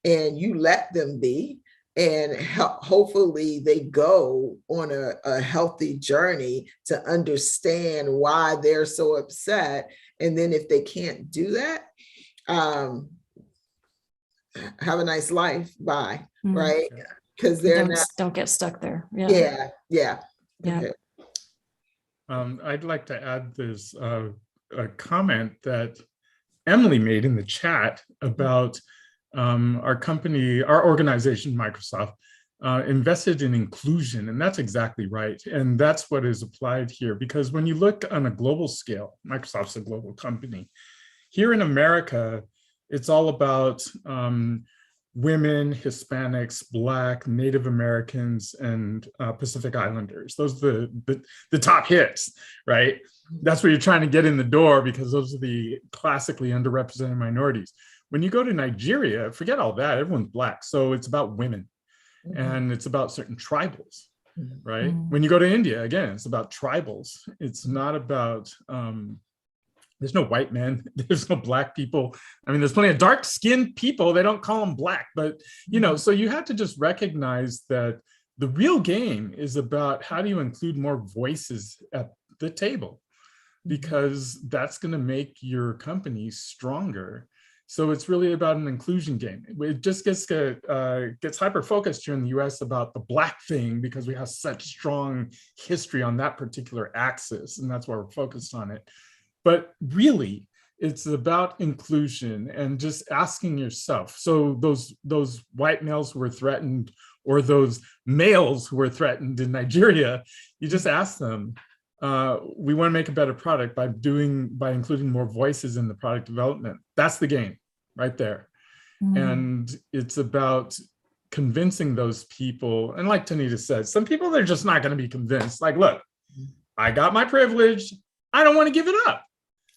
Speaker 3: and you let them be. And hopefully they go on a healthy journey to understand why they're so upset. And then if they can't do that, have a nice life. Bye. Right? Because they're
Speaker 1: don't get stuck there.
Speaker 3: Yeah.
Speaker 2: Okay. I'd like to add this a comment that Emily made in the chat about our company, our organization, Microsoft, invested in inclusion, and that's exactly right. And that's what is applied here, because when you look on a global scale, Microsoft's a global company. Here in America, it's all about women, Hispanics, Black, Native Americans, and Pacific Islanders. Those are the top hits, right? That's where you're trying to get in the door because those are the classically underrepresented minorities. When you go to Nigeria, forget all that, everyone's Black. So it's about women and it's about certain tribals, right? When you go to India, again, it's about tribals. It's not about, there's no white men, there's no Black people. I mean, there's plenty of dark-skinned people, they don't call them Black, but you know, so you have to just recognize that the real game is about how do you include more voices at the table, because that's gonna make your company stronger. So it's really about an inclusion game. It just gets hyper-focused here in the US about the Black thing because we have such strong history on that particular axis, and that's why we're focused on it. But really, it's about inclusion and just asking yourself. So those white males who were threatened, or those males who were threatened in Nigeria, you just ask them, we want to make a better product by including more voices in the product development. That's the game right there. And it's about convincing those people. And like Tanita said, some people, they're just not going to be convinced. Like, look, I got my privilege. I don't want to give it up.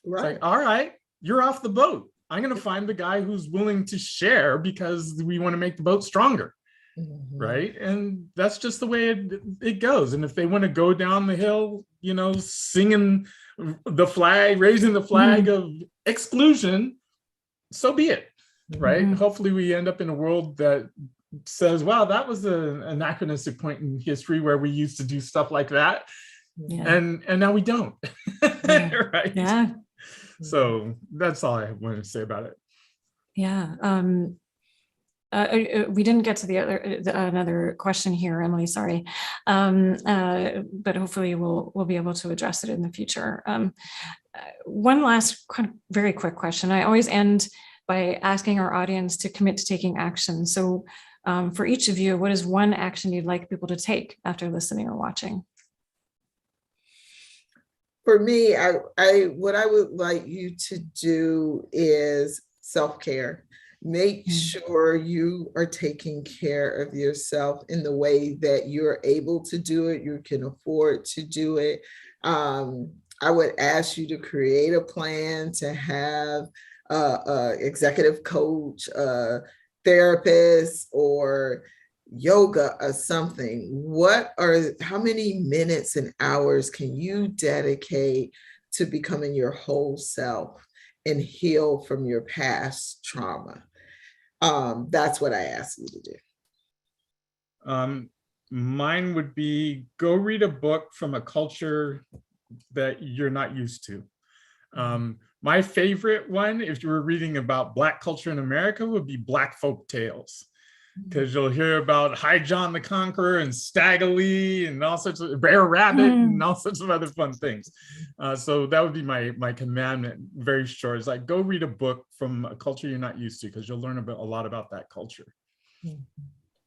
Speaker 2: Right. It's like, all right, you're off the boat. I'm going to find the guy who's willing to share because we want to make the boat stronger. Right. And that's just the way it goes. And if they want to go down the hill, you know, singing the flag, raising the flag of exclusion, so be it. Right. Hopefully we end up in a world that says, wow, that was an anachronistic point in history where we used to do stuff like that. And now we don't. Right.
Speaker 1: Yeah.
Speaker 2: So that's all I wanted to say about it.
Speaker 1: Yeah. we didn't get to another question here, Emily, sorry. But hopefully we'll be able to address it in the future. One last kind of very quick question. I always end by asking our audience to commit to taking action. So for each of you, what is one action you'd like people to take after listening or watching?
Speaker 3: For me, what I would like you to do is self-care. Make sure you are taking care of yourself in the way that you're able to do it, you can afford to do it. I would ask you to create a plan, to have a executive coach, a therapist, or yoga or something. How many minutes and hours can you dedicate to becoming your whole self and heal from your past trauma? That's what I ask you to do.
Speaker 2: Mine would be go read a book from a culture that you're not used to. My favorite one, if you were reading about Black culture in America, would be Black folk tales, because you'll hear about High John the Conqueror and Staggerly and all sorts of Bear Rabbit and all sorts of other fun things. So that would be my commandment, very short. It's like, go read a book from a culture you're not used to, because you'll learn a lot about that culture.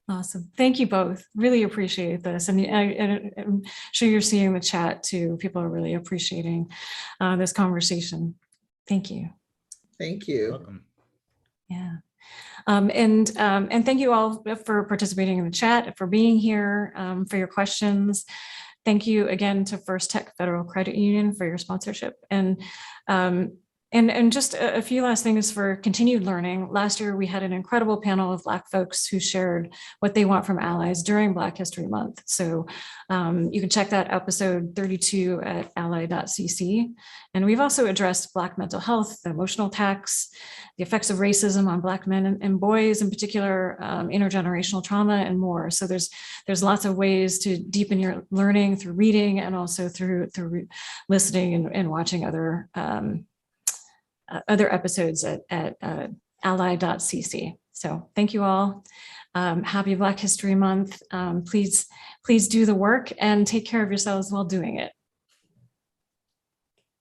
Speaker 1: Awesome. Thank you both. Really appreciate this. And I'm sure you're seeing the chat too. People are really appreciating this conversation. Thank you.
Speaker 3: Thank you.
Speaker 2: You're welcome.
Speaker 1: Yeah. And thank you all for participating in the chat, for being here, for your questions. Thank you again to First Tech Federal Credit Union for your sponsorship. And just a few last things for continued learning. Last year, we had an incredible panel of Black folks who shared what they want from allies during Black History Month. So you can check that episode 32 at ally.cc. And we've also addressed Black mental health, the emotional tax, the effects of racism on Black men and boys, in particular, intergenerational trauma, and more. So there's lots of ways to deepen your learning through reading, and also through listening and watching other episodes at ally.cc. So thank you all. Happy Black History Month. Please do the work and take care of yourselves while doing it.